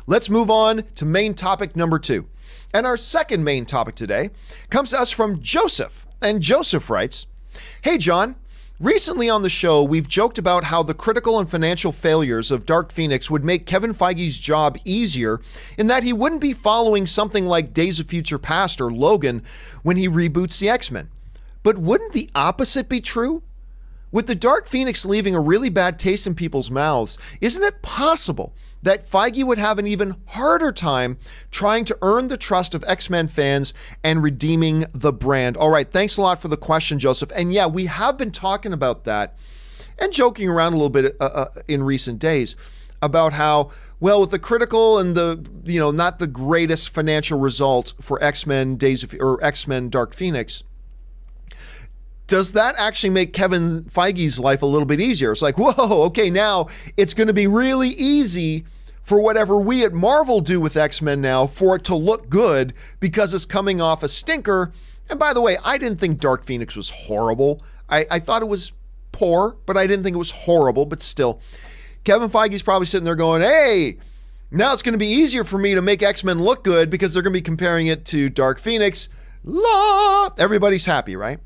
Let's move on to main topic number 2. And our second main topic today comes to us from Joseph. And Joseph writes, "Hey John, recently on the show, we've joked about how the critical and financial failures of Dark Phoenix would make Kevin Feige's job easier in that he wouldn't be following something like Days of Future Past or Logan when he reboots the X-Men. But wouldn't the opposite be true? With the Dark Phoenix leaving a really bad taste in people's mouths, isn't it possible that Feige would have an even harder time trying to earn the trust of X-Men fans and redeeming the brand?" All right, thanks a lot for the question, Joseph. And yeah, we have been talking about that and joking around a little bit in recent days about how, well, with the critical and the, not the greatest financial result for X-Men X-Men Dark Phoenix, does that actually make Kevin Feige's life a little bit easier? It's like, whoa, okay, now it's going to be really easy for whatever we at Marvel do with X-Men now for it to look good because it's coming off a stinker. And by the way, I didn't think Dark Phoenix was horrible. I thought it was poor, but I didn't think it was horrible. But still, Kevin Feige's probably sitting there going, hey, now it's going to be easier for me to make X-Men look good because they're going to be comparing it to Dark Phoenix. Everybody's happy, right?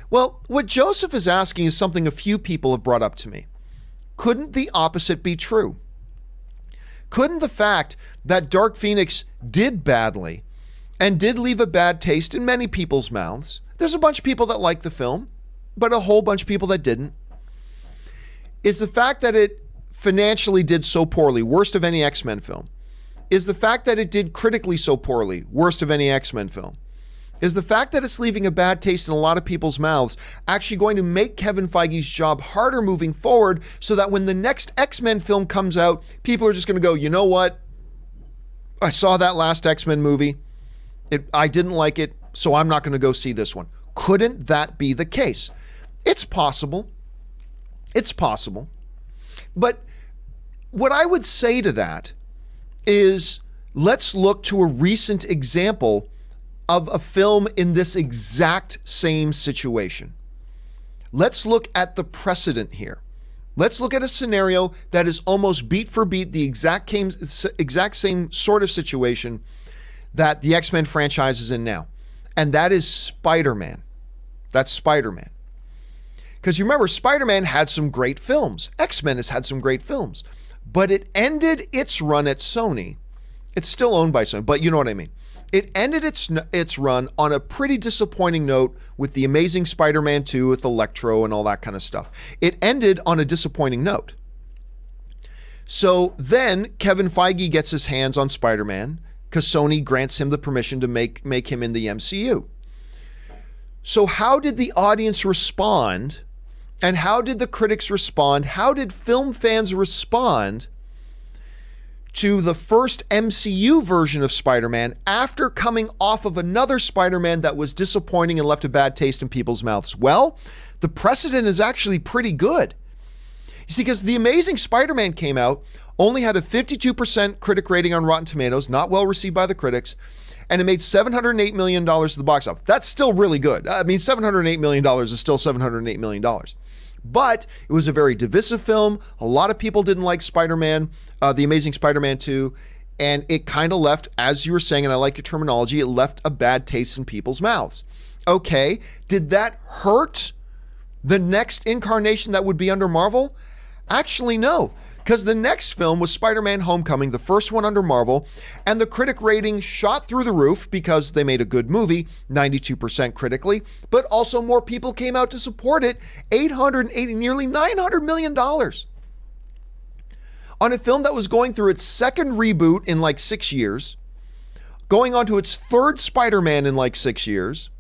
Well, what Joseph is asking is something a few people have brought up to me. Couldn't the opposite be true? Couldn't the fact that Dark Phoenix did badly and did leave a bad taste in many people's mouths? There's a bunch of people that like the film, but a whole bunch of people that didn't. Is the fact that it financially did so poorly, worst of any X-Men film? Is the fact that it did critically so poorly, worst of any X-Men film? Is the fact that it's leaving a bad taste in a lot of people's mouths actually going to make Kevin Feige's job harder moving forward so that when the next X-Men film comes out, people are just going to go, you know what? I saw that last X-Men movie. I didn't like it, so I'm not going to go see this one. Couldn't that be the case? It's possible. It's possible. But what I would say to that is let's look to a recent example of a film in this exact same situation. Let's look at the precedent here. Let's look at a scenario that is almost beat for beat the exact same sort of situation that the X-Men franchise is in now. And that is Spider-Man. That's Spider-Man. Because you remember, Spider-Man had some great films. X-Men has had some great films. But it ended its run at Sony. It's still owned by Sony, but you know what I mean. It ended its run on a pretty disappointing note with The Amazing Spider-Man 2 with Electro and all that kind of stuff. It ended on a disappointing note. So then Kevin Feige gets his hands on Spider-Man because Sony grants him the permission to make him in the MCU. So how did the audience respond? And how did the critics respond? How did film fans respond to the first MCU version of Spider-Man after coming off of another Spider-Man that was disappointing and left a bad taste in people's mouths? Well, the precedent is actually pretty good. You see, because The Amazing Spider-Man came out, only had a 52% critic rating on Rotten Tomatoes, not well received by the critics, and it made $708 million at the box office. That's still really good. I mean, $708 million is still $708 million. But it was a very divisive film. A lot of people didn't like Spider-Man, The Amazing Spider-Man 2, and it kind of left, as you were saying, and I like your terminology, it left a bad taste in people's mouths. Okay, did that hurt the next incarnation that would be under Marvel? Actually, no, because the next film was Spider-Man Homecoming, the first one under Marvel, and the critic rating shot through the roof because they made a good movie, 92% critically, but also more people came out to support it, nearly $900 million. On a film that was going through its second reboot in like 6 years, going on to its third Spider-Man in like 6 years,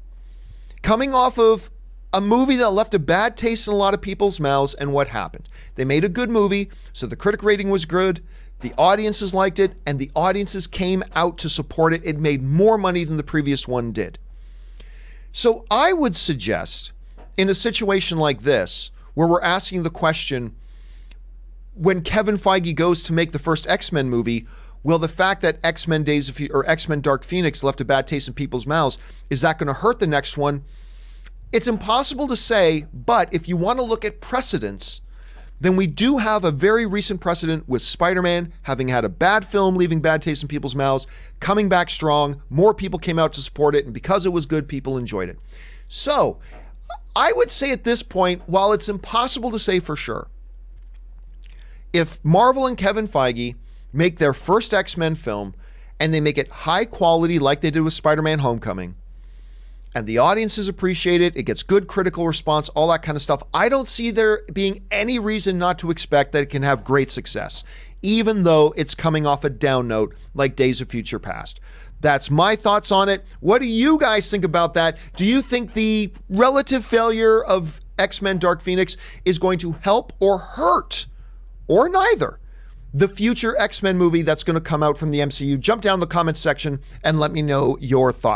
coming off of a movie that left a bad taste in a lot of people's mouths, and what happened? They made a good movie, so the critic rating was good, the audiences liked it, and the audiences came out to support it. It made more money than the previous one did. So I would suggest, in a situation like this, where we're asking the question, when Kevin Feige goes to make the first X-Men movie, will the fact that X-Men Dark Phoenix left a bad taste in people's mouths, is that going to hurt the next one? It's impossible to say, but if you want to look at precedents, then we do have a very recent precedent with Spider-Man having had a bad film, leaving bad taste in people's mouths, coming back strong. More people came out to support it, and because it was good, people enjoyed it. So I would say at this point, while it's impossible to say for sure, if Marvel and Kevin Feige make their first X-Men film and they make it high quality like they did with Spider-Man Homecoming, and the audiences appreciate it, it gets good critical response, all that kind of stuff, I don't see there being any reason not to expect that it can have great success, even though it's coming off a down note like Days of Future Past. That's my thoughts on it. What do you guys think about that? Do you think the relative failure of X-Men Dark Phoenix is going to help or hurt, or neither, the future X-Men movie that's going to come out from the MCU? Jump down in the comments section and let me know your thoughts.